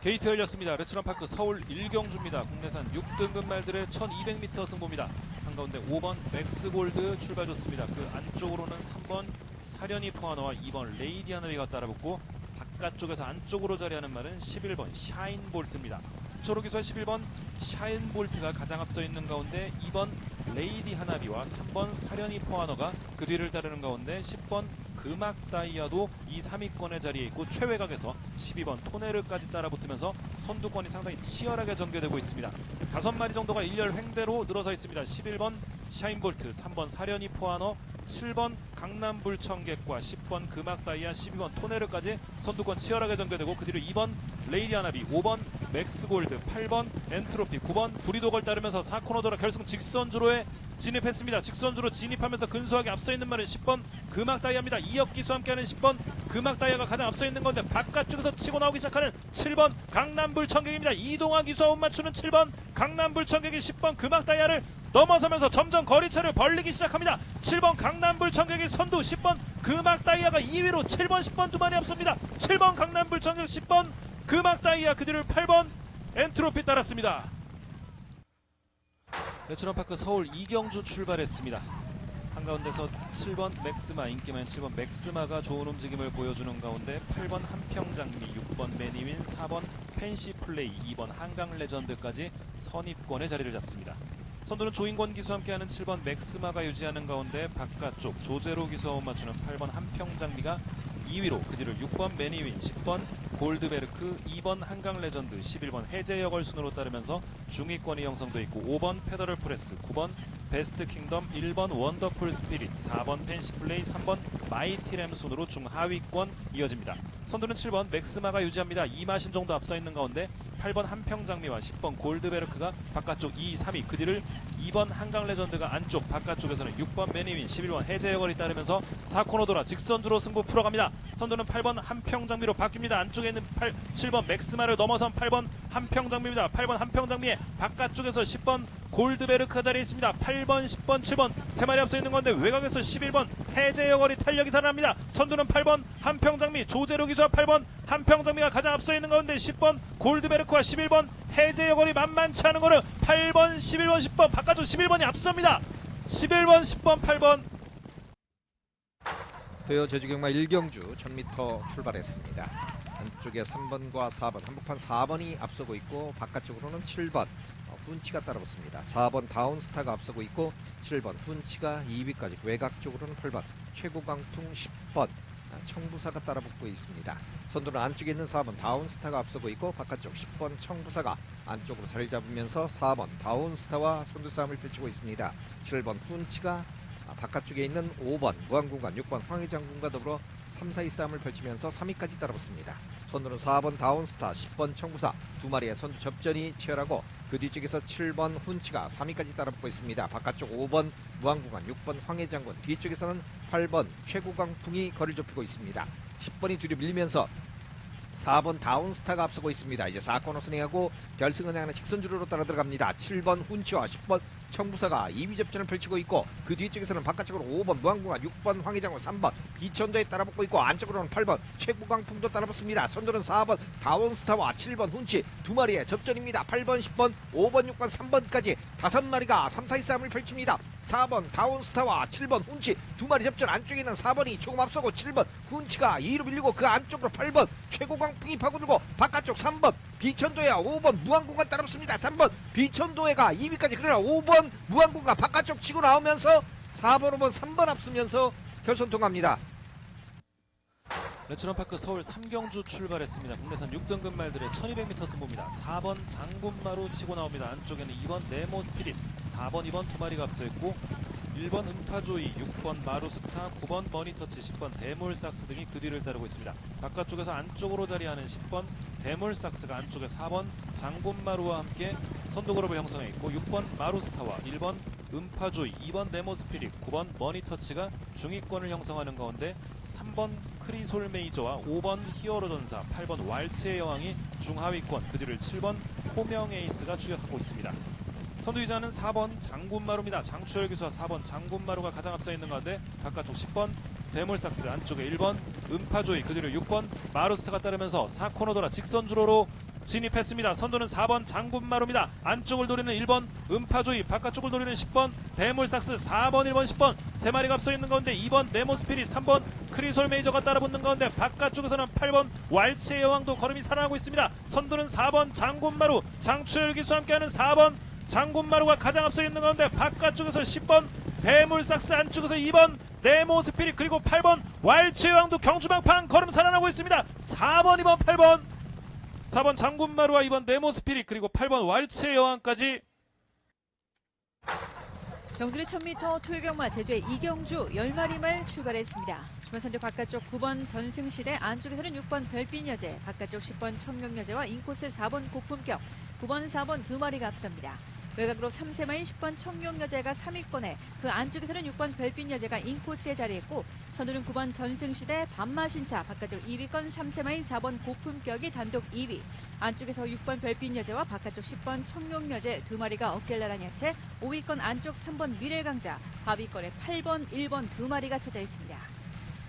게이트 열렸습니다. 레츠런파크 서울 1경주입니다. 국내산 6등급 말들의 1200m 승부입니다. 한가운데 5번 맥스골드 출발 좋습니다. 그 안쪽으로는 3번 사련이 포하너와 2번 레이디 하늘이가 따라붙고 바깥쪽에서 안쪽으로 자리하는 말은 11번 샤인볼트입니다. 초록기수와 11번 샤인볼트가 가장 앞서 있는 가운데 2번 레이디 하나비와 3번 사련이 포하너가 그 뒤를 따르는 가운데 10번 금악다이아도 이 3위권의 자리에 있고 최외곽에서 12번 토네르까지 따라붙으면서 선두권이 상당히 치열하게 전개되고 있습니다. 5마리 정도가 일렬 횡대로 늘어서 있습니다. 11번 샤인볼트, 3번 사련이 포하너, 7번 강남불청객과 10번 금악다이아, 12번 토네르까지 선두권 치열하게 전개되고 그 뒤로 2번 레이디 하나비, 5번 맥스골드, 8번 엔트로피, 9번 브리도걸 따르면서 4코너 돌아 결승 직선주로에 진입했습니다. 직선주로 진입하면서 근소하게 앞서 있는 말은 10번 금악다이아입니다. 이혁기수와 함께하는 10번 금악다이아가 가장 앞서 있는 건데 바깥쪽에서 치고 나오기 시작하는 7번 강남불청객입니다. 이동화 기수와 못 맞추는 7번 강남불청객이 10번 금악다이아를 넘어서면서 점점 거리차를 벌리기 시작합니다. 7번 강남불청객이 선두, 10번 금악다이아가 2위로 7번 10번 두 마리 앞섭니다. 7번 강남불청객, 10번 금악다이아, 그 뒤를 8번 엔트로피 따랐습니다. 레츠런파크 서울 2경주 출발했습니다. 한가운데서 7번 맥스마, 인기만 7번 맥스마가 좋은 움직임을 보여주는 가운데 8번 한평장미, 6번 매니윈, 4번 펜시플레이, 2번 한강레전드까지 선입권의 자리를 잡습니다. 선두는 조인권 기수와 함께하는 7번 맥스마가 유지하는 가운데 바깥쪽 조제로 기수와 못 맞추는 8번 한평장미가 2위로 그 뒤를 6번 매니윈, 10번 골드베르크, 2번 한강레전드, 11번 해제여걸 순으로 따르면서 중위권이 형성돼 있고 5번 페더럴 프레스, 9번 베스트 킹덤, 1번 원더풀 스피릿, 4번 펜시플레이, 3번 마이티램 순으로 중하위권 이어집니다. 선두는 7번 맥스마가 유지합니다. 2마신 정도 앞서 있는 가운데 8번 한평장미와 10번 골드베르크가 바깥쪽 2, 3위, 그 뒤를 2번 한강레전드가 안쪽, 바깥쪽에서는 6번 매니윈, 11번 해제여걸이 따르면서 4코너 돌아 직선주로 승부 풀어갑니다. 선두는 8번 한평장미로 바뀝니다. 안쪽에 있는 7번 맥스마를 넘어선 8번 한평장미입니다. 8번 한평장미의 바깥쪽에서 10번 골드베르크 자리에 있습니다. 8번, 10번, 7번 세 마리 앞서 있는 건데 외곽에서 11번 해제여걸이 탄력이 살아납니다. 선두는 8번 한평장미, 조제로 기수와 8번 한평장미가 가장 앞서 있는 가운데 10번 골드베르크와 11번 해제여걸이 만만치 않은 거는 8번, 11번, 10번 바깥쪽 11번이 앞섭니다. 11번, 10번, 8번. 도요 제주경마 1경주 1000m 출발했습니다. 안쪽에 3번과 4번, 한복판 4번이 앞서고 있고 바깥쪽으로는 7번 훈치가 따라붙습니다. 4번 다운스타가 앞서고 있고 7번 훈치가 2위까지, 외곽 쪽으로는 8번 최고강풍, 10번 청부사가 따라붙고 있습니다. 선두는 안쪽에 있는 4번 다운스타가 앞서고 있고 바깥쪽 10번 청부사가 안쪽으로 자리 잡으면서 4번 다운스타와 선두 싸움을 펼치고 있습니다. 7번 훈치가 바깥쪽에 있는 5번 무한공간, 6번 황해장군과 더불어 3, 4위 싸움을 펼치면서 3위까지 따라붙습니다. 선두는 4번 다운스타, 10번 청부사 두 마리의 선두 접전이 치열하고 그 뒤쪽에서 7번 훈치가 3위까지 따라붙고 있습니다. 바깥쪽 5번 무한공간, 6번 황해장군, 뒤쪽에서는 8번 최고강풍이 거리를 좁히고 있습니다. 10번이 뒤로 밀리면서 4번 다운스타가 앞서고 있습니다. 이제 4코너 순회하고 결승을 향하는 직선주로로 따라 들어갑니다. 7번 훈치와 10번 청부사가 2위 접전을 펼치고 있고 그 뒤쪽에서는 바깥쪽으로 5번 무한공간, 6번 황해장군, 3번 비천도에 따라붙고 있고 안쪽으로는 8번 최고강풍도 따라붙습니다. 선두는 4번 다운스타와 7번 훈치 두 마리의 접전입니다. 8번, 10번, 5번, 6번, 3번까지 5마리가 3, 4위 싸움을 펼칩니다. 4번 다운스타와 7번 훈치 두 마리 접전, 안쪽에 있는 4번이 조금 앞서고 7번 훈치가 2위로 밀리고 그 안쪽으로 8번 최고강풍이 파고들고 바깥쪽 3번 비천도야, 5번 무한공간 따라붙습니다. 3번 비천도해가 2위까지, 그러나 5번 무한공간 바깥쪽 치고 나오면서 4번, 5번, 3번 앞서면서 결선 통과합니다. 레츠런파크 서울 3경주 출발했습니다. 국내산 6등급 말들의 1200m 승부입니다. 4번 장군마루 치고 나옵니다. 안쪽에는 2번 네모 스피릿, 4번, 2번 두 마리가 앞서 있고 1번 음파조이, 6번 마루스타, 9번 머니터치, 10번 대물삭스 등이 그 뒤를 따르고 있습니다. 바깥쪽에서 안쪽으로 자리하는 10번 대물삭스가 안쪽에 4번 장군마루와 함께 선두그룹을 형성해 있고 6번 마루스타와 1번 음파조이, 2번 네모스피릿, 9번 머니터치가 중위권을 형성하는 가운데 3번 크리솔 메이저와 5번 히어로 전사, 8번 왈츠의 여왕이 중하위권, 그 뒤를 7번 호명 에이스가 추격하고 있습니다. 선두위자는 4번 장군마루입니다. 장추열 기수와 4번 장군마루가 가장 앞서 있는 가운데 바깥쪽 10번 대물삭스, 안쪽에 1번 음파조이, 그 뒤로 6번 마루스타가 따르면서 4코너 돌아 직선주로로 진입했습니다. 선두는 4번 장군마루입니다. 안쪽을 노리는 1번 음파조이, 바깥쪽을 노리는 10번 대물삭스, 4번 1번 10번 세 마리가 앞서 있는 가운데 2번 네모스피릿, 3번 크리솔 메이저가 따라붙는 가운데 바깥쪽에서는 8번 왈츠의 여왕도 걸음이 살아나고 있습니다. 선두는 4번 장군마루, 장추열 기수와 함께하는 4번 장군마루가 가장 앞서 있는 가운데 바깥쪽에서 10번 대물삭스, 안쪽에서 2번 네모스피릿, 그리고 8번 왈츠의 여왕도 경주방팡 걸음 살아나고 있습니다. 4번 2번 8번 4번 장군마루와 2번 네모스피릿, 그리고 8번 왈츠의 여왕까지. 경주의 1000m 토요경마 제주의 이경주 10마리 말 출발했습니다. 주변선두 바깥쪽 9번 전승시대, 안쪽에서는 6번 별빛여제, 바깥쪽 10번 청룡여제와 인코스 4번 고품격, 9번 4번 두 마리가 앞섭니다. 외곽으로 3세마인 10번 청룡여제가 3위권에, 그 안쪽에서는 6번 별빛여제가 인코스에 자리했고, 선두는 9번 전승시대, 밤마신차, 바깥쪽 2위권 3세마인 4번 고품격이 단독 2위, 안쪽에서 6번 별빛여제와 바깥쪽 10번 청룡여제 두 마리가 어깨를 나란히 채 5위권 안쪽 3번 미래강자, 하위권에 8번 1번 두 마리가 쳐져 있습니다.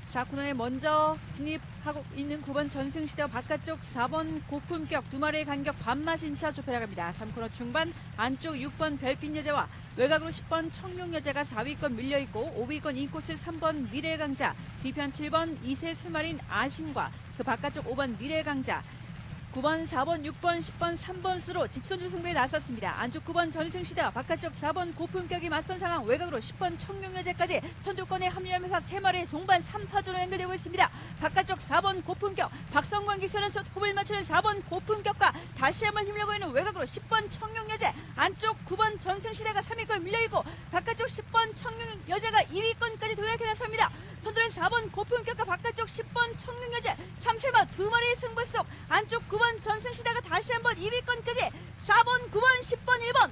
4코너에 먼저 진입하고 있는 9번 전승시대와 바깥쪽 4번 고품격 두 마리의 간격 반마신차 좁혀나갑니다. 3코너 중반 안쪽 6번 별빛여제와 외곽으로 10번 청룡여제가 4위권 밀려있고, 5위권 인코스 3번 미래강자, 뒤편 7번 이세수마린 아신과 그 바깥쪽 5번 미래강자, 9번, 4번, 6번, 10번, 3번 수로 직선주 승부에 나섰습니다. 안쪽 9번 전승시대와 바깥쪽 4번 고품격이 맞선 상황, 외곽으로 10번 청룡여제까지 선두권에 합류하면서 3마리의 종반 3파전으로 연결되고 있습니다. 바깥쪽 4번 고품격, 박성광 기수는 첫 호흡을 맞추는 4번 고품격과 다시 한번 힘려고 있는 외곽으로 10번 청룡여제, 안쪽 9번 전승시대가 3위권 밀려있고, 바깥쪽 10번 청룡여제가 2위권까지 도약해 나섭니다. 선두는 4번 고품격과 바깥쪽 10번 청룡여제, 3세마 두 마리의 승부 속 안쪽 9번 전승시대가 다시 한번 2위권까지 4번, 9번, 10번, 1번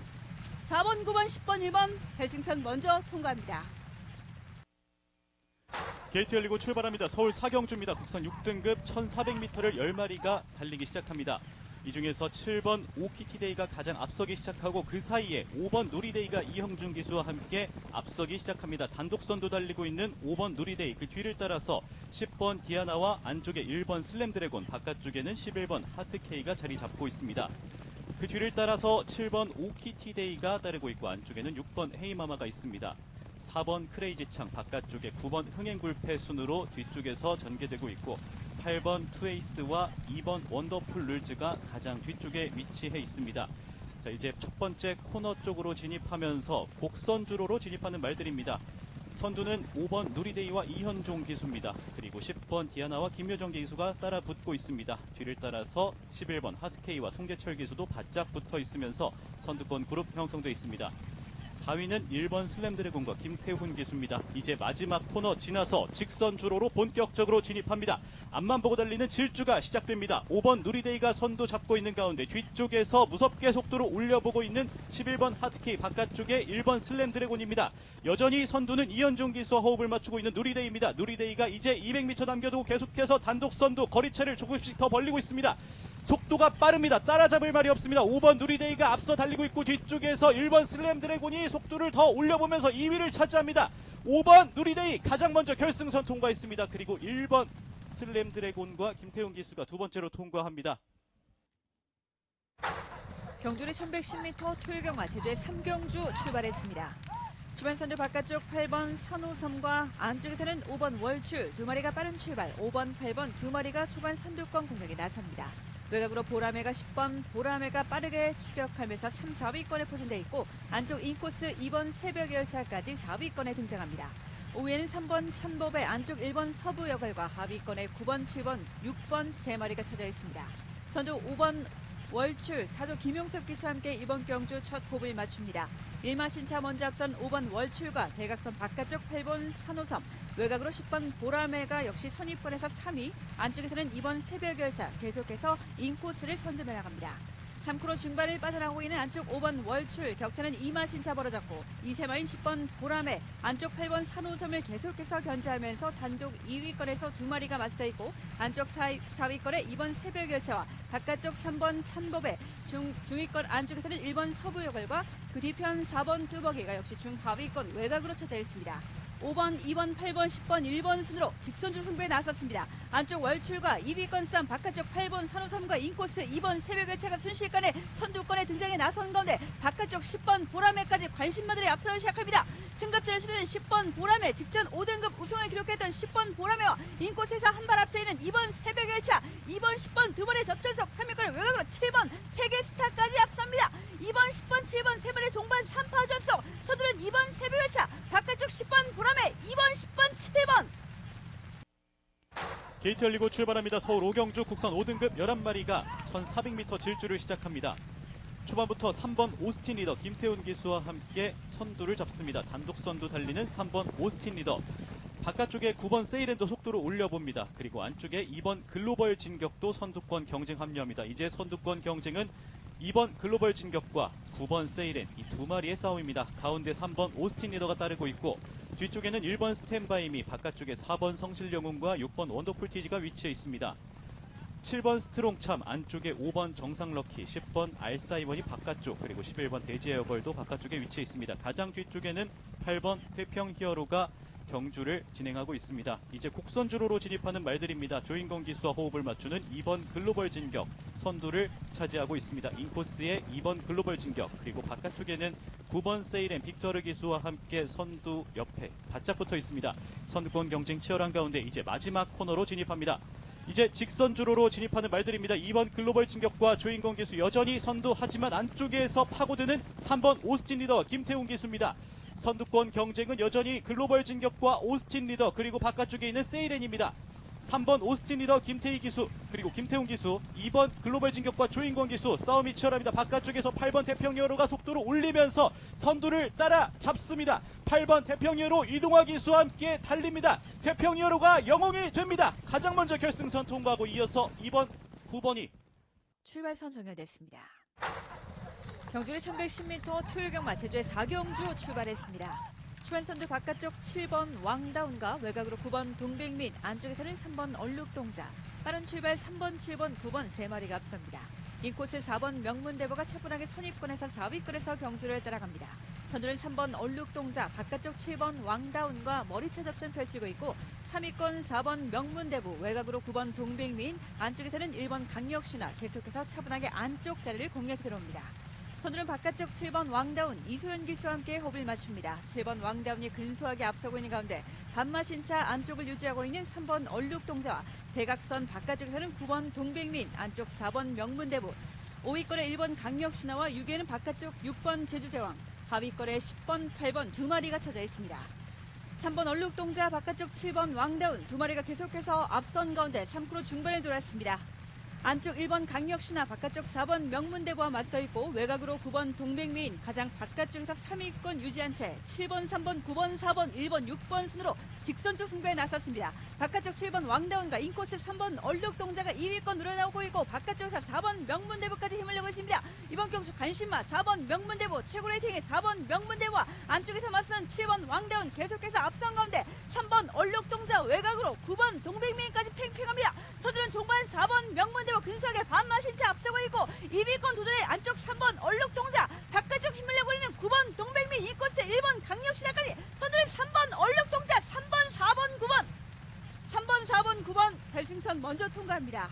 4번, 9번, 10번, 1번 결승선 먼저 통과합니다. 게이트 열리고 출발합니다. 서울 사경주입니다. 국선 6등급 1400m를 10마리가 달리기 시작합니다. 이 중에서 7번 오키티데이가 가장 앞서기 시작하고, 그 사이에 5번 누리데이가 이형준 기수와 함께 앞서기 시작합니다. 단독선도 달리고 있는 5번 누리데이, 그 뒤를 따라서 10번 디아나와 안쪽에 1번 슬램드래곤, 바깥쪽에는 11번 하트케이가 자리 잡고 있습니다. 그 뒤를 따라서 7번 오키티데이가 따르고 있고, 안쪽에는 6번 헤이마마가 있습니다. 4번 크레이지창, 바깥쪽에 9번 흥행굴패 순으로 뒤쪽에서 전개되고 있고, 8번 투에이스와 2번 원더풀 룰즈가 가장 뒤쪽에 위치해 있습니다. 자, 이제 첫 번째 코너 쪽으로 진입하면서 곡선주로로 진입하는 말들입니다. 선두는 5번 누리데이와 이현종 기수입니다. 그리고 10번 디아나와 김효정 기수가 따라 붙고 있습니다. 뒤를 따라서 11번 하트케이와 송재철 기수도 바짝 붙어 있으면서 선두권 그룹 형성되어 있습니다. 4위는 1번 슬램드래곤과 김태훈 기수입니다. 이제 마지막 코너 지나서 직선 주로로 본격적으로 진입합니다. 앞만 보고 달리는 질주가 시작됩니다. 5번 누리데이가 선두 잡고 있는 가운데 뒤쪽에서 무섭게 속도를 올려보고 있는 11번 하트케이, 바깥쪽에 1번 슬램드래곤입니다. 여전히 선두는 이현종 기수와 호흡을 맞추고 있는 누리데이입니다. 누리데이가 이제 200m 남겨두고 계속해서 단독 선두 거리차를 조금씩 더 벌리고 있습니다. 속도가 빠릅니다. 따라잡을 말이 없습니다. 5번 누리데이가 앞서 달리고 있고, 뒤쪽에서 1번 슬램드래곤이 속도를 더 올려보면서 2위를 차지합니다. 5번 누리데이 가장 먼저 결승선 통과했습니다. 그리고 1번 슬램드래곤과 김태훈 기수가 두 번째로 통과합니다. 경주의 1110m 토요경마 제주의 3경주 출발했습니다. 주변선두 바깥쪽 8번 선호섬과 안쪽에서는 5번 월출 두 마리가 빠른 출발, 5번, 8번 두 마리가 초반 선두권 공격에 나섭니다. 외곽으로 보라매가 10번, 보라매가 빠르게 추격하면서 3, 4위권에 포진되어 있고, 안쪽 인코스 2번 새벽열차까지 4위권에 등장합니다. 5위에는 3번 찬법의 안쪽 1번 서부여걸과 하위권에 9번, 7번, 6번 세 마리가 쳐져 있습니다. 선두 5번 월출, 타조 김용섭 기수와 함께 이번 경주 첫 호흡을 맞춥니다. 1마신차 먼저 앞선 5번 월출과 대각선 바깥쪽 8번 산호섬, 외곽으로 10번 보라매가 역시 선입권에서 3위, 안쪽에서는 2번 새벽열차 계속해서 인코스를 선점해 나갑니다. 3코너 중반을 빠져나오고 있는 안쪽 5번 월출, 격차는 2마신차 벌어졌고, 2세마인 10번 보라매, 안쪽 8번 산호섬을 계속해서 견제하면서 단독 2위권에서 두 마리가 맞서있고, 안쪽 4위권에 2번 새벽열차와 바깥쪽 3번 찬법의 중위권 안쪽에서는 1번 서부여걸과 그 뒤편 4번 뚜벅이가 역시 중하위권 외곽으로 쳐져 있습니다. 5번, 2번, 8번, 10번, 1번 순으로 직선주 승부에 나섰습니다. 안쪽 월출과 2위권 싸움, 바깥쪽 8번 선우섬과 인코스 2번 새벽열차가 순식간에 선두권에 등장해 나선 가운데 바깥쪽 10번 보라매까지 관심마들이 앞서기 시작합니다. 승급자를 치르는 10번 보라매, 직전 5등급 우승을 기록했던 10번 보라매와 인코스에서 한 발 앞서 있는 2번 새벽열차, 2번, 10번 두 번의 접전속, 3위권을 외곽으로 7번 세계스타까지 앞섭니다. 2번, 10번, 7번 세 번의 종반 3파 전속, 서두른 2번 새벽열차, 바깥쪽 10번 보라매, 2번, 10번, 7번. 게이트 열리고 출발합니다. 서울 오경주 국선 5등급 11마리가 1400m 질주를 시작합니다. 초반부터 3번 오스틴 리더 김태훈 기수와 함께 선두를 잡습니다. 단독 선두 달리는 3번 오스틴 리더. 바깥쪽에 9번 세이렌도 속도를 올려봅니다. 그리고 안쪽에 2번 글로벌 진격도 선두권 경쟁 합류합니다. 이제 선두권 경쟁은 2번 글로벌 진격과 9번 세이렌 이 두 마리의 싸움입니다. 가운데 3번 오스틴 리더가 따르고 있고 뒤쪽에는 1번 스탠바이미, 바깥쪽에 4번 성실영웅과 6번 원더풀 티지가 위치해 있습니다. 7번 스트롱참, 안쪽에 5번 정상럭키, 10번 알사이먼이 바깥쪽, 그리고 11번 대지에어걸도 바깥쪽에 위치해 있습니다. 가장 뒤쪽에는 8번 태평 히어로가 경주를 진행하고 있습니다. 이제 곡선주로로 진입하는 말들입니다. 조인건 기수와 호흡을 맞추는 2번 글로벌 진격 선두를 차지하고 있습니다. 인코스의 2번 글로벌 진격, 그리고 바깥쪽에는 9번 세이렌 빅터르 기수와 함께 선두 옆에 바짝 붙어 있습니다. 선두권 경쟁 치열한 가운데 이제 마지막 코너로 진입합니다. 이제 직선주로로 진입하는 말들입니다. 2번 글로벌 진격과 조인건 기수 여전히 선두하지만 안쪽에서 파고드는 3번 오스틴 리더 김태훈 기수입니다. 선두권 경쟁은 여전히 글로벌 진격과 오스틴 리더, 그리고 바깥쪽에 있는 세이렌입니다. 3번 오스틴 리더 김태희 기수, 그리고 김태훈 기수, 2번 글로벌 진격과 조인권 기수 싸움이 치열합니다. 바깥쪽에서 8번 태평여로가 속도를 올리면서 선두를 따라 잡습니다. 8번 태평여로 이동화 기수와 함께 달립니다. 태평여로가 영웅이 됩니다. 가장 먼저 결승선 통과하고 이어서 2번, 9번이 출발선 정렬됐습니다. 경주의 1110m 토요경마 제주의 4경주 출발했습니다. 추한선두 바깥쪽 7번 왕다운과 외곽으로 9번 동백민, 안쪽에서는 3번 얼룩동자, 빠른 출발 3번, 7번, 9번 세 마리가 앞섭니다. 인코스 4번 명문대보가 차분하게 선입권에서 4위권에서 경주를 따라갑니다. 선두는 3번 얼룩동자, 바깥쪽 7번 왕다운과 머리차 접전 펼치고 있고 3위권 4번 명문대부, 외곽으로 9번 동백민, 안쪽에서는 1번 강력신화 계속해서 차분하게 안쪽 자리를 공략 들어옵니다. 선두는 바깥쪽 7번 왕다운, 이소연 기수와 함께 호흡을 맞춥니다. 7번 왕다운이 근소하게 앞서고 있는 가운데 반마신차 안쪽을 유지하고 있는 3번 얼룩동자와 대각선 바깥쪽에서는 9번 동백민, 안쪽 4번 명문대부, 5위권에 1번 강력신화와 6위에는 바깥쪽 6번 제주제왕, 하위권에 10번, 8번 두 마리가 쳐져 있습니다. 3번 얼룩동자, 바깥쪽 7번 왕다운 두 마리가 계속해서 앞선 가운데 3km 중반을 돌았습니다. 안쪽 1번 강력신화, 바깥쪽 4번 명문대부와 맞서 있고 외곽으로 9번 동백민, 가장 바깥쪽에서 3위권 유지한 채 7번, 3번, 9번, 4번, 1번, 6번 순으로 직선적 승부에 나섰습니다. 바깥쪽 7번 왕다운과 인코스 3번 얼룩동자가 2위권 늘어나고 있고 바깥쪽에서 4번 명문대부까지 힘을 내고 있습니다. 이번 경주 관심마 4번 명문대부, 최고 레이팅의 4번 명문대부와 안쪽에서 맞선 7번 왕다운 계속해서 앞선 가운데 3번 얼룩동자, 외곽으로 9번 동백민까지 팽팽합니다. 서두른 종반 4번 명문대부 근소하게 반마신차 앞서고 있고 2위권 도전의 안쪽 3번 얼룩동자, 바깥쪽 힘을 내고 있는 9번 동백민, 인코스 1번 강력신화까지 서두른 3번 얼룩동자, 3번, 4번, 9번 3번, 4번, 9번 결승선 먼저 통과합니다.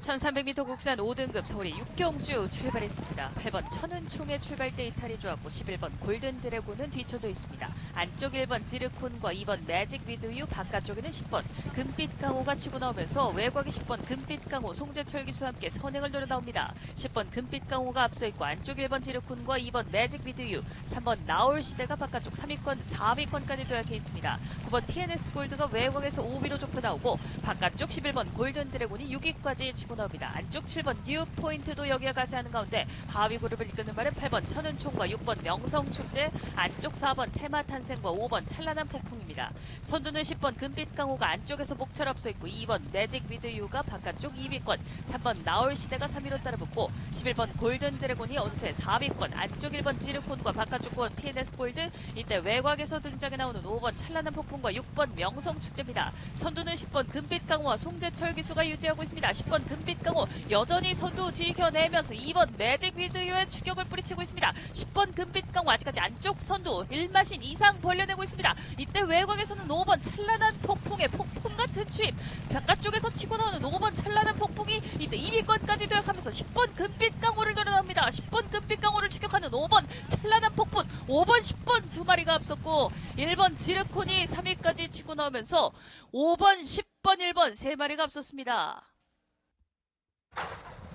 1300m 국산 5등급 서울의 6경주 출발했습니다. 8번 천은총의 출발대 이탈이 좋았고 11번 골든 드래곤은 뒤쳐져 있습니다. 안쪽 1번 지르콘과 2번 매직 위드유, 바깥쪽에는 10번 금빛 강호가 치고 나오면서 외곽에 10번 금빛 강호 송재철 기수와 함께 선행을 노려 나옵니다. 10번 금빛 강호가 앞서 있고 안쪽 1번 지르콘과 2번 매직 위드유, 3번 나올 시대가 바깥쪽 3위권, 4위권까지 도약해 있습니다. 9번 PNS 골드가 외곽에서 5위로 좁혀 나오고 바깥쪽 11번 골든 드래곤이 6위까지 치고 나옵니다. 안쪽 7번 뉴 포인트도 여기에 가세하는 가운데 하위 그룹을 이끄는 말은 8번 천은총과 6번 명성축제, 안쪽 4번 테마탄생과 5번 찬란한 폭풍입니다. 선두는 10번 금빛 강호가 안쪽에서 목철 앞서 있고 2번 매직 위드유가 바깥쪽 2위권, 3번 나올시대가 3위로 따라붙고 11번 골든 드래곤이 어느새 4위권, 안쪽 1번 지르콘과 바깥쪽 9번 PNS 골드, 이때 외곽에서 등장해 나오는 5번 찬란한 폭풍과 6번 명성축제입니다. 선두는 10번 금빛 강호와 송재철 기수가 유지하고 있습니다. 10번 금빛 금빛 강호 여전히 선두 지켜내면서 2번 매직 위드유의 추격을 뿌리치고 있습니다. 10번 금빛 강호 아직까지 안쪽 선두 1마신 이상 벌려내고 있습니다. 이때 외곽에서는 5번 찬란한 폭풍의 폭풍 같은 추임, 바깥쪽에서 치고 나오는 5번 찬란한 폭풍이 이때 2위권까지 도약하면서 10번 금빛 강호를 노려나옵니다. 10번 금빛 강호를 추격하는 5번 찬란한 폭풍, 5번 10번 두 마리가 앞섰고 1번 지르콘이 3위까지 치고 나오면서 5번 10번 1번 세 마리가 앞섰습니다.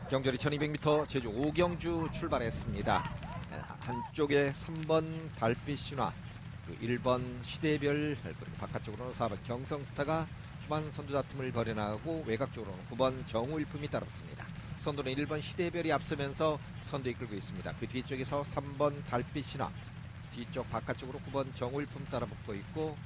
경절이 1200m 제주 오경주 출발했습니다. 한쪽에 3번 달빛 신화, 1번 시대별, 그리고 바깥쪽으로는 4번 경성스타가 초반 선두 다툼을 벌여나가고 외곽 쪽으로는 9번 정우일품이 따라붙습니다. 선두는 1번 시대별이 앞서면서 선두 이끌고 있습니다. 그 뒤쪽에서 3번 달빛 신화, 뒤쪽 바깥쪽으로 9번 정우일품 따라붙고 있고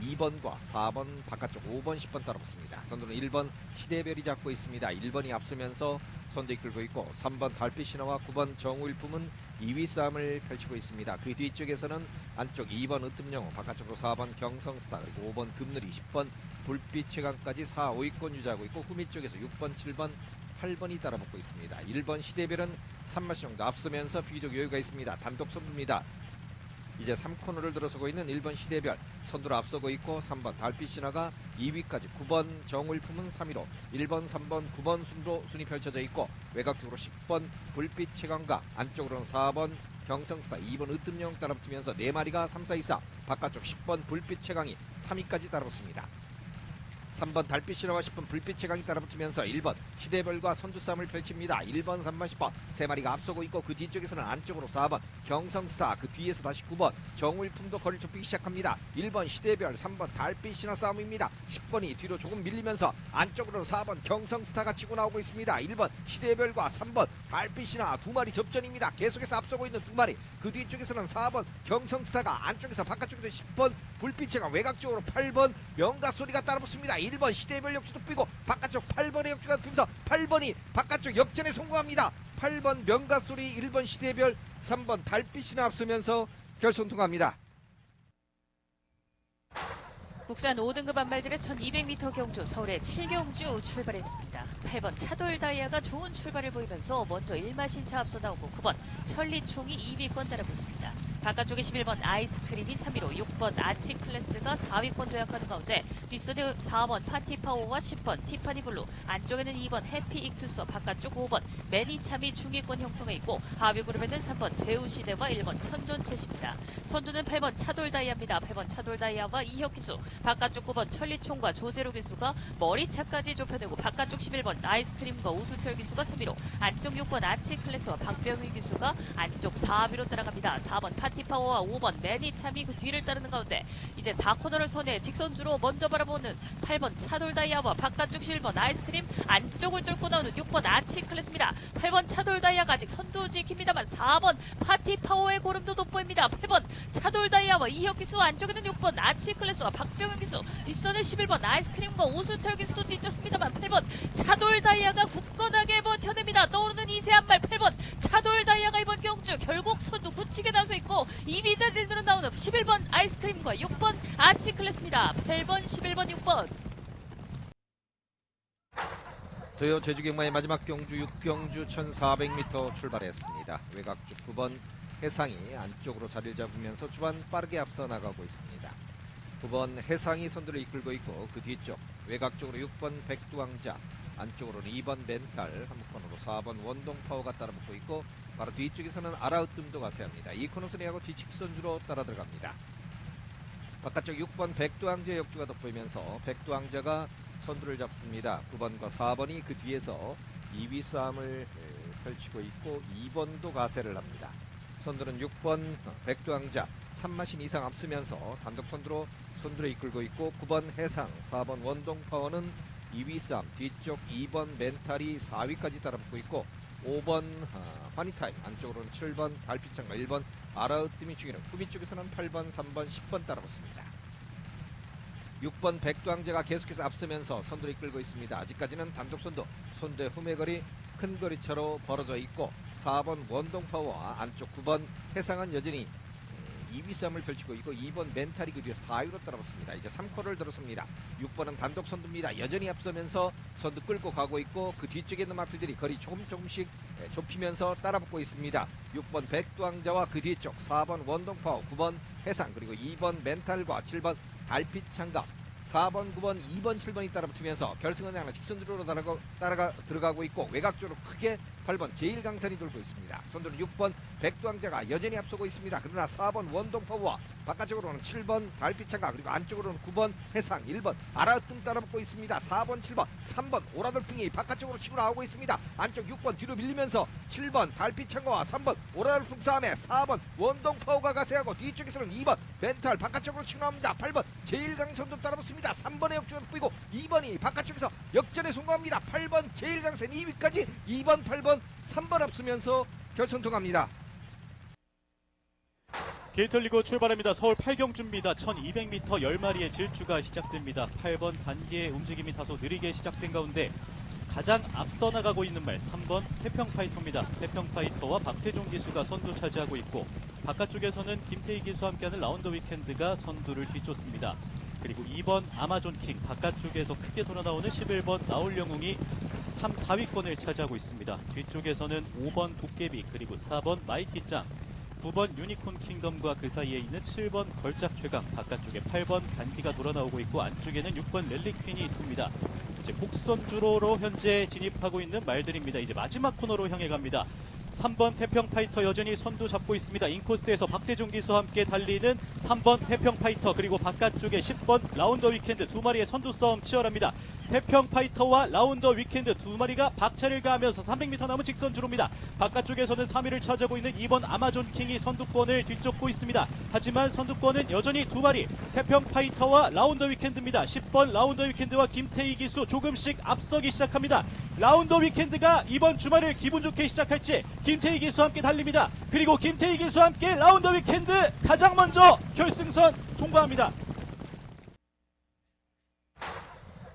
2번과 4번 바깥쪽 5번 10번 따라붙습니다. 선두는 1번 시대별이 잡고 있습니다. 1번이 앞서면서 선두 이끌고 있고 3번 달빛 신화와 9번 정우일품은 2위 싸움을 펼치고 있습니다. 그 뒤쪽에서는 안쪽 2번 으뜸영호, 바깥쪽으로 4번 경성스타, 그리고 5번 금누리, 10번 불빛 최강까지 4, 5위권 유지하고 있고 후미 쪽에서 6번, 7번, 8번이 따라붙고 있습니다. 1번 시대별은 3마시 정도 앞서면서 비교적 여유가 있습니다. 단독 선두입니다. 이제 3코너를 들어서고 있는 1번 시대별, 선두로 앞서고 있고 3번 달빛 신화가 2위까지, 9번 정울품은 3위로 1번, 3번, 9번 순으로 순위 펼쳐져 있고 외곽쪽으로 10번 불빛 최강과 안쪽으로는 4번 경성스타, 2번 으뜸영 따라붙으면서 4마리가 3, 4, 2, 4, 바깥쪽 10번 불빛 최강이 3위까지 따라붙습니다. 3번 달빛 신화와 10번 불빛 최강이 따라붙으면서 1번 시대별과 선두 싸움을 펼칩니다. 1번, 3번, 10번 세 마리가 앞서고 있고 그 뒤쪽에서는 안쪽으로 4번 경성스타, 그 뒤에서 다시 9번 정우일품도 거리를 좁히기 시작합니다. 1번 시대별, 3번 달빛 신화 싸움입니다. 10번이 뒤로 조금 밀리면서 안쪽으로 4번 경성스타가 치고 나오고 있습니다. 1번 시대별과 3번 달빛 신화 두 마리 접전입니다. 계속해서 앞서고 있는 두 마리, 그 뒤쪽에서는 4번 경성스타가 안쪽에서 바깥쪽에서 10번 불빛 최강, 외곽 쪽으로 8번 명가 소리가 따라붙습니다. 1번 시대별 역주도 삐고 바깥쪽 8번의 역주가 듭니다. 8번이 바깥쪽 역전에 성공합니다. 8번 명가소리, 1번 시대별, 3번 달빛이나 앞서면서 결선 통과합니다. 국산 5등급 안말들의 1200m 경주 서울의 7경주 출발했습니다. 8번 차돌다이아가 좋은 출발을 보이면서 먼저 1마신차 앞서 나오고 9번 천리총이 2위권 따라붙습니다. 바깥쪽에 11번 아이스크림이 3위로 6번 아치클래스가 4위권 도약하는 가운데 뒷선에 4번 파티파워와 10번 티파니블루, 안쪽에는 2번 해피익투스와 바깥쪽 5번 매니참이 중위권 형성해 있고 하위 그룹에는 3번 제우시대와 1번 천존채시입니다. 선두는 8번 차돌다이아입니다. 8번 차돌다이아와 이혁기수, 바깥쪽 9번 천리총과 조제로 기수가 머리차까지 좁혀내고 바깥쪽 11번 아이스크림과 우수철 기수가 3위로, 안쪽 6번 아치클래스와 박병희 기수가 안쪽 4위로 따라갑니다. 4번 파티파워와 5번 매니참이 그 뒤를 따르는 가운데 이제 4코너를 선해 직선주로 먼저 바라보는 8번 차돌다이아와 바깥쪽 11번 아이스크림, 안쪽을 뚫고 나오는 6번 아치클래스입니다. 8번 차돌다이아가 아직 선두 지킵니다만 4번 파티파워의 고름도 돋보입니다. 8번 차돌다이아와 이혁기수, 안쪽에는 6번 아치클래스와 박병현 기수, 뒷선에 11번 아이스크림과 오수철 기수도 뒤쫓습니다만 8번 차돌다이아가 굳건하게 버텨냅니다. 떠오르는 이세 한발 8번 차돌다이아가 이번 경주 결국 선두 굳히게 나서 있고 2위 자리를 누르 나오는 11번 아이스크림과 6번 아치클래스입니다. 8번, 11번, 6번. 저요 제주경마의 마지막 경주 6경주 1400m 출발했습니다. 외곽쪽 9번 해상이 안쪽으로 자리를 잡으면서 초반 빠르게 앞서 나가고 있습니다. 9번 해상이 선두를 이끌고 있고 그 뒤쪽 외곽 쪽으로 6번 백두왕자, 안쪽으로는 2번 멘탈, 한코너로 4번 원동파워가 따라붙고 있고 바로 뒤쪽에서는 아라우뜸도 가세합니다. 이 코너선이하고 뒤측선주로 따라 들어갑니다. 바깥쪽 6번 백두왕자 역주가 돋보이면서 백두왕자가 선두를 잡습니다. 9번과 4번이 그 뒤에서 2위 싸움을 펼치고 있고 2번도 가세를 합니다. 선두는 6번 백두왕자 3마신 이상 앞서면서 단독 선두로 선두를 이끌고 있고 9번 해상, 4번 원동파워는 2위 싸움, 뒤쪽 2번 멘탈이 4위까지 따라붙고 있고 5번 화니타임, 안쪽으로는 7번 달빛창과 1번 아라우뜸이 중위는 후미 쪽에서는 8번, 3번, 10번 따라붙습니다. 6번 백두왕자가 계속해서 앞서면서 선두를 이끌고 있습니다. 아직까지는 단독 선두, 선두의 후매거리 큰 거리차로 벌어져 있고 4번 원동파워와 안쪽 9번 해상은 여전히 2위 싸움을 펼치고 있고 2번 멘탈이 그리고 4위로 따라붙습니다. 이제 3코를 들어섭니다. 6번은 단독 선두입니다. 여전히 앞서면서 선두 끌고 가고 있고 그 뒤쪽에 있는 마필들이 거리 조금씩 좁히면서 따라붙고 있습니다. 6번 백두왕자와 그 뒤쪽 4번 원동파워, 9번 해상, 그리고 2번 멘탈과 7번 달빛 장갑, 4번, 9번, 2번, 7번이 따라붙으면서 결승은 양락 직선주로로 들어가고 있고 외곽 쪽으로 크게 8번 제1강산이 돌고 있습니다. 선두는 6번 백두왕자가 여전히 앞서고 있습니다. 그러나 4번 원동파워와 바깥쪽으로는 7번 달빛창가, 그리고 안쪽으로는 9번 해상, 1번 아라뜸 따라붙고 있습니다. 4번, 7번, 3번 오라돌풍이 바깥쪽으로 치고 나오고 있습니다. 안쪽 6번 뒤로 밀리면서 7번 달빛창가와 3번 오라돌풍 싸움에 4번 원동파워가 가세하고 뒤쪽에서는 2번 멘탈 바깥쪽으로 치고 나옵니다. 8번 제1강선도 따라붙습니다. 3번의 역주가 보이고 2번이 바깥쪽에서 역전에 성공합니다. 8번 제1강선 2위까지 2번, 8번, 3번 앞서면서 결선 통합니다. 게이트리그 출발합니다. 서울 8경주입니다. 1200m 10마리의 질주가 시작됩니다. 8번 단계의 움직임이 다소 느리게 시작된 가운데 가장 앞서 나가고 있는 말 3번 태평파이터입니다. 태평파이터와 박태종 기수가 선두 차지하고 있고 바깥쪽에서는 김태희 기수와 함께하는 라운드 위켄드가 선두를 뒤쫓습니다. 그리고 2번 아마존킹, 바깥쪽에서 크게 돌아 나오는 11번 나올영웅이 3, 4위권을 차지하고 있습니다. 뒤쪽에서는 5번 도깨비, 그리고 4번 마이티짱, 9번 유니콘 킹덤과 그 사이에 있는 7번 걸작 최강, 바깥쪽에 8번 단기가 돌아 나오고 있고 안쪽에는 6번 랠리퀸이 있습니다. 이제 곡선주로로 현재 진입하고 있는 말들입니다. 이제 마지막 코너로 향해 갑니다. 3번 태평파이터 여전히 선두 잡고 있습니다. 인코스에서 박태종 기수와 함께 달리는 3번 태평파이터, 그리고 바깥쪽에 10번 라운더 위켄드 두 마리의 선두 싸움 치열합니다. 태평파이터와 라운더 위켄드 두 마리가 박차를 가하면서 300m 남은 직선주로입니다. 바깥쪽에서는 3위를 차지하고 있는 2번 아마존킹이 선두권을 뒤쫓고 있습니다. 하지만 선두권은 여전히 두 마리, 태평파이터와 라운더 위켄드입니다. 10번 라운더 위켄드와 김태희 기수 조금씩 앞서기 시작합니다. 라운더 위켄드가 이번 주말을 기분 좋게 시작할지 김태희 기수와 함께 달립니다. 그리고 김태희 기수와 함께 라운더 위켄드 가장 먼저 결승선 통과합니다.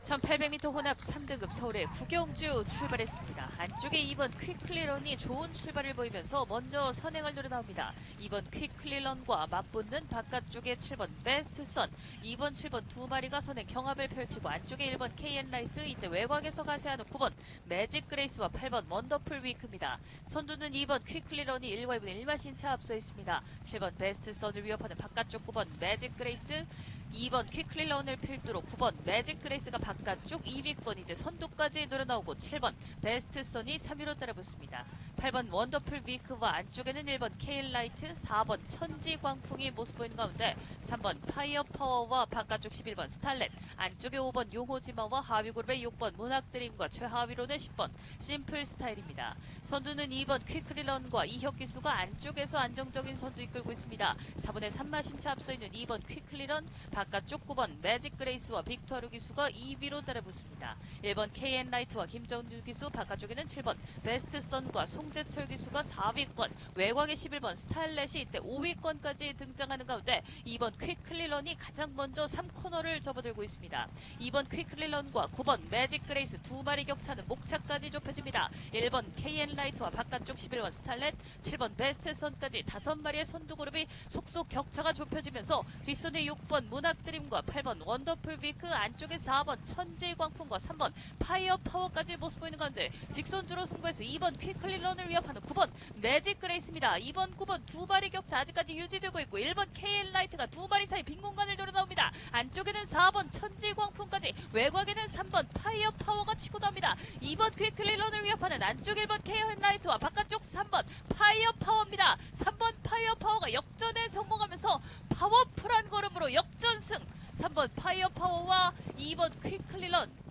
1800m 혼합 3등급 서울의 구경주 출발했습니다. 안쪽에 2번 퀵클리런이 좋은 출발을 보이면서 먼저 선행을 노려 나옵니다. 2번 퀵클리런과 맞붙는 바깥쪽에 7번 베스트선, 2번, 7번 두 마리가 선행 경합을 펼치고 안쪽에 1번 KN라이트, 이때 외곽에서 가세하는 9번 매직 그레이스와 8번 원더풀 위크입니다. 선두는 2번 퀵클리런이 1과 2분의 1마신차 앞서 있습니다. 7번 베스트선을 위협하는 바깥쪽 9번 매직 그레이스, 2번 퀵클리런을 필두로 9번 매직 그레이스가 바깥쪽 2위권 이제 선두까지 노려나오고 7번 베스트선이 3위로 따라붙습니다. 8번 원더풀 위크와 안쪽에는 1번 케일라이트, 4번 천지광풍이 모습 보이는 가운데 3번 파이어파워와 바깥쪽 11번 스탈렛, 안쪽에 5번 용호지마와 하위 그룹의 6번 문학드림과 최하위로는 10번 심플 스타일입니다. 선두는 2번 퀵클리런과 이혁기수가 안쪽에서 안정적인 선두 이끌고 있습니다. 4분의 3마신차 앞서 있는 2번 퀵클리런, 바깥쪽 9번 매직 그레이스와 빅토르 기수가 2위로 따라붙습니다. 1번 KN라이트와 김정규 기수, 바깥쪽에는 7번 베스트선과 송재철 기수가 4위권, 외곽의 11번 스타일렛이 이때 5위권까지 등장하는 가운데 2번 퀵클리런이 가장 먼저 3코너를 접어들고 있습니다. 2번 퀵클리런과 9번 매직 그레이스 두 마리 격차는 목차까지 좁혀집니다. 1번 KN라이트와 바깥쪽 11번 스타일렛, 7번 베스트선까지 5마리의 선두 그룹이 속속 격차가 좁혀지면서 뒷선에 6번 문학드림과 8번 원더풀 위크, 안쪽에 4번 천지광풍과 3번 파이어파워까지 모습 보이는 가운데 직선주로 승부해서 2번 퀵클리런을 위협하는 9번 매직 그레이스입니다. 2번, 9번 두 마리 격차 아직까지 유지되고 있고 1번 KN라이트가 두 마리 사이 빈 공간을 노려 나옵니다. 안쪽에는 4번 천지광풍까지, 외곽에는 3번 파이어파워가 치고 나옵니다. 2번 퀵클리런을 위협하는 안쪽 1번 KN라이트와 바깥쪽 3번 파이어파워입니다. 3번 파이어파워가 역전에 성공하면서 파워풀한 걸음으로 역전승, 3번 파이어파워와 2번 퀵클리런.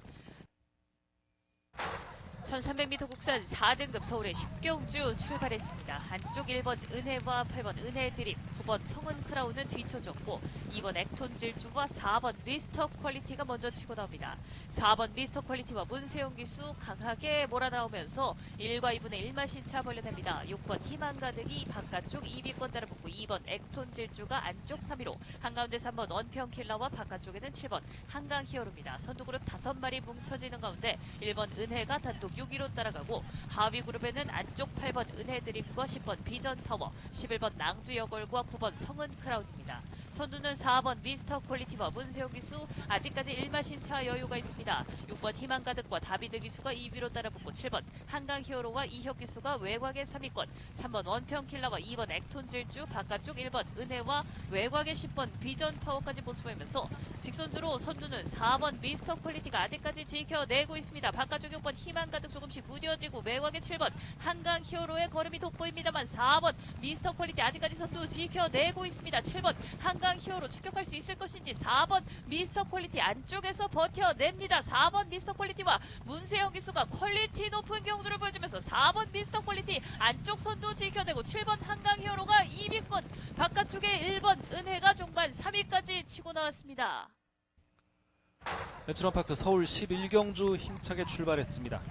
1300m 국산 4등급 서울의 10경주 출발했습니다. 안쪽 1번 은혜와 8번 은혜드림, 9번 성은 크라운은 뒤쳐졌고 2번 액톤 질주와 4번 미스터 퀄리티가 먼저 치고 나옵니다. 4번 미스터 퀄리티와 문세용 기수 강하게 몰아나오면서 1과 2분의 1마신차 벌려냅니다. 6번 희망가득이 바깥쪽 2위권 따라붙고 2번 액톤 질주가 안쪽 3위로, 한가운데 3번 원평킬러와 바깥쪽에는 7번 한강 히어로입니다. 선두그룹 5마리 뭉쳐지는 가운데 1번 은혜가 단독 6위로 2번 따라가고 하위 그룹에는 안쪽 8번 은혜드림과 10번 비전타워, 11번 낭주여걸과 9번 성은크라운입니다. 선두는 4번 미스터 퀄리티와 문세영 기수, 아직까지 1마신차 여유가 있습니다. 6번 희망가득과 다비드 기수가 2위로 따라붙고 7번 한강히어로와 이혁 기수가 외곽의 3위권, 3번 원평킬러와 2번 액톤 질주, 바깥쪽 1번 은혜와 외곽의 10번 비전파워까지 모습보이면서 직선주로 선두는 4번 미스터 퀄리티가 아직까지 지켜내고 있습니다. 바깥쪽 6번 희망가득 조금씩 무뎌지고 외곽의 7번 한강히어로의 걸음이 돋보입니다만 4번 미스터 퀄리티 아직까지 선두 지켜내고 있습니다. 7번 한강히어로 추격할 수 있을 것인지 4번 미스터 퀄리티 안쪽에서 버텨냅니다. 4번 미스터 퀄리티와 문세영 기수가 퀄리티 높은 경주를 보여주면서 4번 미스터 퀄리티 안쪽 선두 지켜내고 7번 한강히어로가 2위권, 바깥쪽에 1번 은혜가 종반 3위까지 치고 나왔습니다. 내추럴파크 서울 11경주 힘차게 출발했습니다.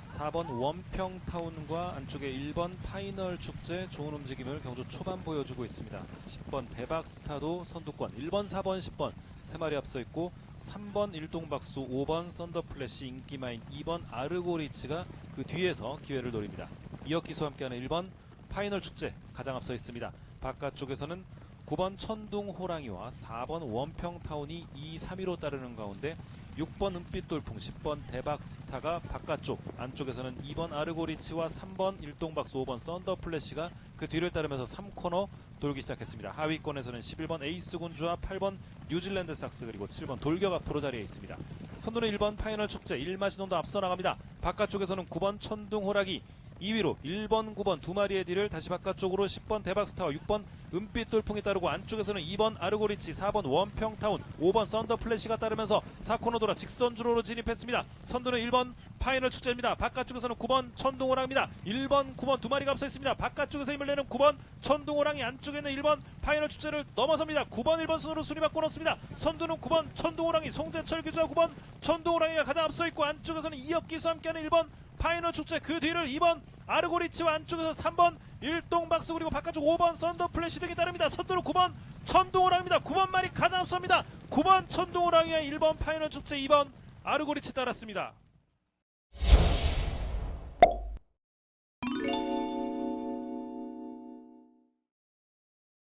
4번 원평타운과 안쪽에 1번 파이널 축제 좋은 움직임을 경주 초반 보여주고 있습니다. 10번 대박스타도 선두권, 1번, 4번, 10번 세 마리 앞서 있고 3번 일동박수, 5번 썬더플래시, 인기마인, 2번 아르고리츠가 그 뒤에서 기회를 노립니다. 이혁기수와 함께하는 1번 파이널 축제 가장 앞서 있습니다. 바깥쪽에서는 9번 천둥호랑이와 4번 원평타운이 2, 3위로 따르는 가운데 6번 은빛돌풍, 10번 대박스타가 바깥쪽, 안쪽에서는 2번 아르고리치와 3번 일동박수, 5번 썬더플래시가 그 뒤를 따르면서 3코너 돌기 시작했습니다. 하위권에서는 11번 에이스군주와 8번 뉴질랜드 삭스, 그리고 7번 돌격 앞으로 자리에 있습니다. 선두는 1번 파이널 축제, 1마신혼도 앞서 나갑니다. 바깥쪽에서는 9번 천둥호랑이, 2위로 1번, 9번 두 마리의 뒤를 다시 바깥쪽으로 10번 대박스타와 6번 은빛돌풍이 따르고, 안쪽에서는 2번 아르고리치, 4번 원평타운, 5번 썬더플래시가 따르면서 4코너 돌아 직선주로로 진입했습니다. 선두는 1번 파이널 축제입니다. 바깥쪽에서는 9번 천둥호랑입니다. 1번, 9번 두 마리가 앞서 있습니다. 바깥쪽에서 힘을 내는 9번 천둥호랑이, 안쪽에는 1번 파이널 축제를 넘어섭니다. 9번, 1번 순으로 순위 바꿔 놓습니다. 선두는 9번 천둥호랑이, 송재철 기수와 9번 천둥호랑이가 가장 앞서 있고, 안쪽에서는 이혁 기수와 함께하는 1번 파이널 축제, 그 뒤를 2번 아르고리치와 안쪽에서 3번 일동박수, 그리고 바깥쪽 5번 썬더플래시 등이 따릅니다. 선두는 9번 천둥호랑입니다. 9번 말이 가장 앞섭니다. 9번 천둥호랑이와 1번 파이널 축제, 2번 아르고리치 따랐습니다.